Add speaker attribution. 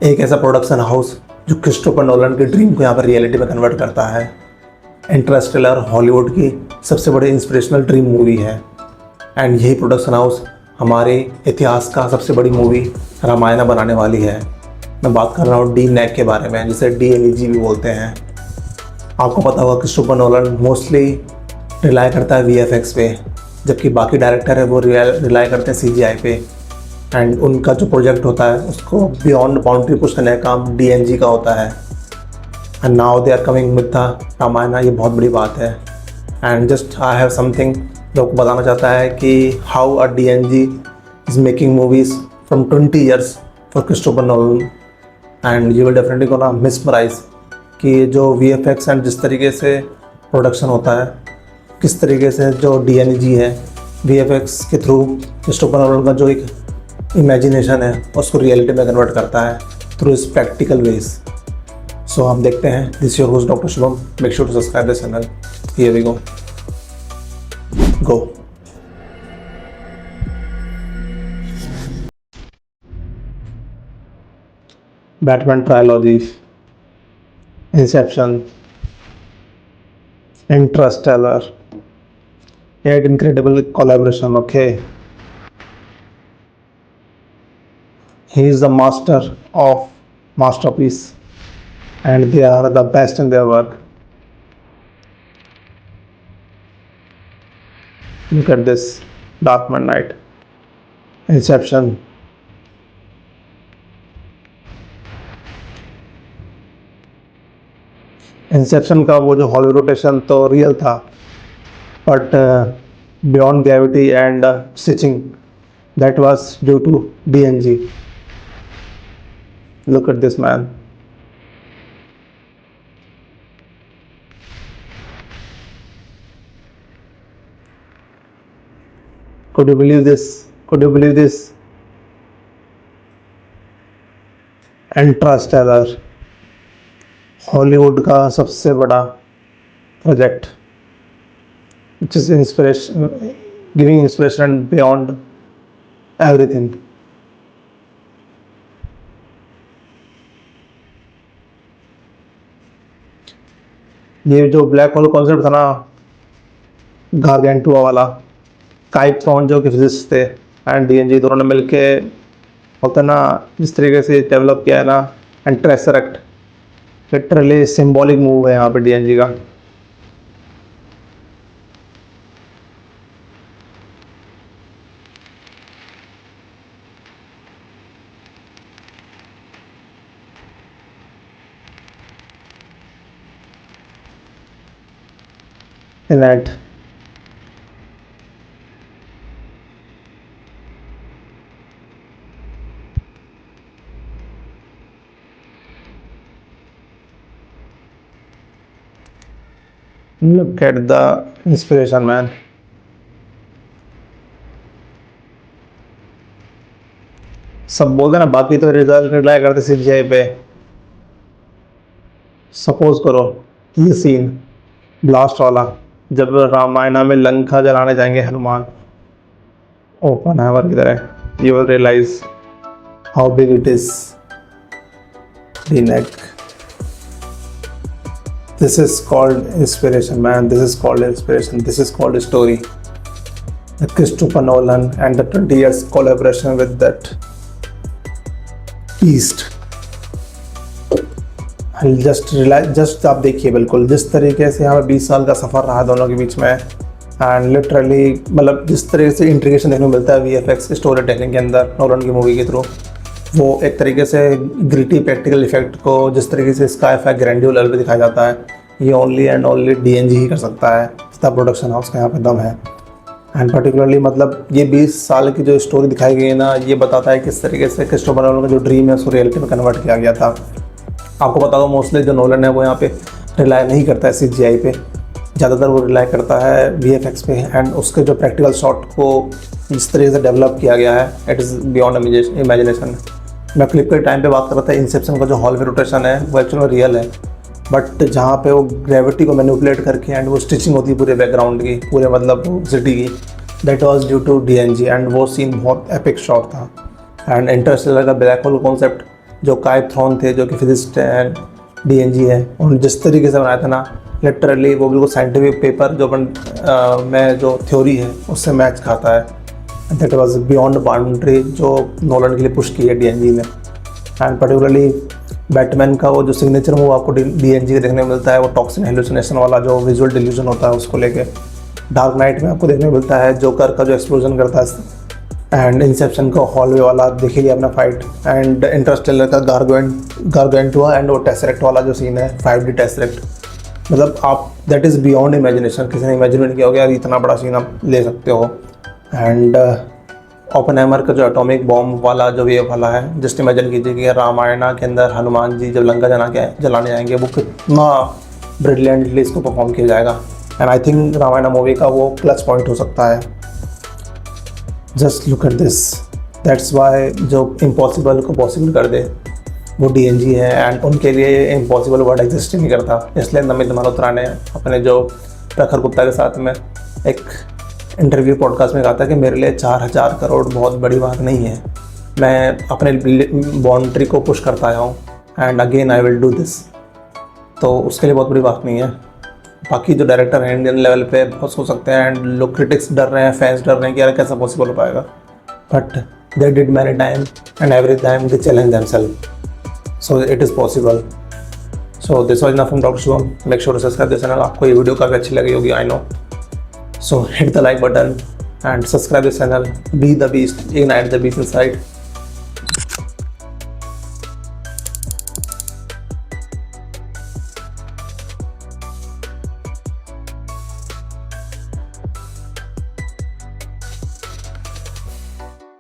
Speaker 1: एक ऐसा production house जो क्रिस्टोफर नोलन के ड्रीम को यहाँ पर रियलिटी में कन्वर्ट करता है। इंटरस्टेलर हॉलीवुड की सबसे बड़ी इंस्पिरेशनल ड्रीम मूवी है एंड यही प्रोडक्शन हाउस हमारे इतिहास का सबसे बड़ी मूवी रामायण बनाने वाली है। मैं बात कर रहा हूँ DNEG के बारे में, जिसे DNEG भी बोलते हैं। आपको पता होगा क्रिस्टोफर नोलन मोस्टली रिलाई करता है VFX पे, जबकि बाकी डायरेक्टर है वो रिलाई करते हैं CGI पे। एंड उनका जो प्रोजेक्ट होता है उसको बियॉन्ड बाउंड्री पुश करने का काम DNG का होता है। And now they are coming with the Ramayan. ये बहुत बड़ी बात है। And just I have something जो आपको बताना चाहता है कि how a DNG is making movies from 20 years for Christopher Nolan and you will definitely gonna mesmerize कि जो VFX एंड जिस तरीके से प्रोडक्शन होता है, किस तरीके से जो DNG है VFX के थ्रू क्रिस्टोफर नोलन का जो एक इमेजिनेशन है उसको रियलिटी में कन्वर्ट करता है थ्रू इस प्रैक्टिकल वेज। सो हम देखते हैं। This your host doctor Shubham. Make sure to subscribe this channel. Here we go. Batman trilogy, Inception, Interstellar, एक incredible collaboration. Okay, he is the master of masterpiece and they are the best in their work. Look at this, Dark Knight, Inception, Inception का वो जो hall rotation तो real था, but beyond gravity and stitching that was due to DNG. Look at this man. Could you believe this? Could you believe this? Interstellar Hollywood का सबसे बड़ा project, which is inspiration, giving inspiration beyond everything. ये जो black hole concept था ना, Gargantua वाला, Skype thorn जो कि फिजिसिस्ट थे एंड DNG दोनों ने मिलके होता ना जिस तरीके से डेवलप किया है ना, एंड ट्रेसरेक्ट लिटरली सिंबॉलिक मूव है यहाँ पे DNG का। In that look at the inspiration, man. सब बोलते ना बाकी तो रिजल्ट रिलाई करते CGI पे। सपोज करो ये सीन ब्लास्ट वाला, जब रामायण में लंका जलाने जाएंगे हनुमान ओपन हैवर की तरह, you will realise how big it is. DNEG, this is called inspiration, man. This is called inspiration. This is called a story. The Christopher Nolan and the 20 years collaboration with that beast. Just आप देखिए बिल्कुल जिस तरीके से यहाँ पे 20 साल का सफ़र रहा दोनों के बीच में, एंड लिटरली मतलब जिस तरीके से इंटीग्रेशन देखने को मिलता है VFX स्टोरी टेलिंग के अंदर नोलन की मूवी के थ्रू, वो एक तरीके से ग्रिटी प्रैक्टिकल इफेक्ट को जिस तरीके से स्काई फाई ग्रैंडियर लेवल पे दिखाया जाता है, ये ओनली एंड ओनली DNG ही कर सकता है। तब प्रोडक्शन हाउस का यहाँ पे दम है। एंड पर्टिकुलरली मतलब ये 20 साल की जो स्टोरी दिखाई गई है ना, ये बताता है किस तरीके से क्रिस्टोफर नोलन का जो ड्रीम है उसको रियलिटी में कन्वर्ट किया गया था। आपको पता होगा मोस्टली जो नोलन है वो यहाँ पे रिलाई नहीं करता है CGI पे, ज़्यादातर वो रिलाई करता है VFX पे। एंड उसके जो प्रैक्टिकल शॉट को जिस तरीके से डेवलप किया गया है, इट इज़ बियॉन्ड इमेजिनेशन। मैं क्लिप के टाइम पे बात कर रहा था, इंसेप्शन का जो हॉल रोटेशन है वो एक्चुअल में रियल है, बट जहाँ पे वो ग्रेविटी को मैनिपुलेट करके एंड वो स्टिचिंग होती है पूरे बैकग्राउंड की, पूरे मतलब सिटी की, that was due to DNG। And वो सीन बहुत एपिक शॉट था। एंड इंटरस्टेलर का ब्लैक होल कॉन्सेप्ट जो काइप थ्रॉन थे जो कि फिजिस्ट एंड डीएनजी है, उन्होंने जिस तरीके से बनाया था ना, लिटरली वो बिल्कुल साइंटिफिक पेपर जो में जो थ्योरी है उससे मैच खाता है। दैट वाज बियॉन्ड बाउंड्री जो नोलन के लिए पुश की है डीएनजी ने। एंड पर्टिकुलरली बैटमैन का वो जो सिग्नेचर मूव आपको डीएनजी के देखने को मिलता है, वो टॉक्सिन हेलुसिनेशन वाला जो विजुअल डिल्यूजन होता है उसको लेके। डार्क नाइट में आपको देखने को मिलता है जोकर का जो एक्सप्लोजन करता है, एंड इंसेप्शन का हॉलवे वाला देख लिया अपना फाइट, एंड इंटरस्टेलर का गारगेंटुआ एंड वो टेसरेक्ट वाला जो सीन है 5D टेसरेक्ट। मतलब आप दैट इज़ बियॉन्ड इमेजिनेशन, किसी ने इमेजिन नहीं किया होगा यार इतना बड़ा सीन आप ले सकते हो। एंड ओपेनहाइमर का जो एटॉमिक बॉम्ब वाला जो वेव वाला है, जस्ट इमेजिन कीजिए कि रामायणा के अंदर हनुमान जी जब लंका जलाने जाएंगे वो कितना ब्रिलियंटली इसको परफॉर्म किया जाएगा। And I think Ramayana movie का वो क्लच पॉइंट हो सकता है। Just look at this, that's why जो इम्पॉसिबल को पॉसिबल कर दे वो डीएनजी है, एंड उनके लिए इम्पॉसिबल वर्ड एग्जिस्ट ही नहीं करता। इसलिए नमित मल्होत्रा ने अपने जो प्रखर गुप्ता के साथ में एक इंटरव्यू पॉडकास्ट में कहा था कि मेरे लिए 4000 करोड़ बहुत बड़ी बात नहीं है, मैं अपने बाउंड्री को पुश करता आया हूँ and again I will do this. तो उसके लिए बहुत बड़ी बात नहीं है। बाकी जो डायरेक्टर हैं इंडियन लेवल पे बहुत सोच सकते हैं, एंड लोग क्रिटिक्स डर रहे हैं, फैंस डर रहे हैं कि यार कैसा पॉसिबल हो पाएगा, but they did many time and every time they challenge themselves, so it is possible. So this was enough from doctor Shubham. Make sure to subscribe this channel. आपको ये वीडियो काफ़ी अच्छी लगी होगी, I know. So hit the like button and subscribe this channel. Be the beast, ignite the beast inside.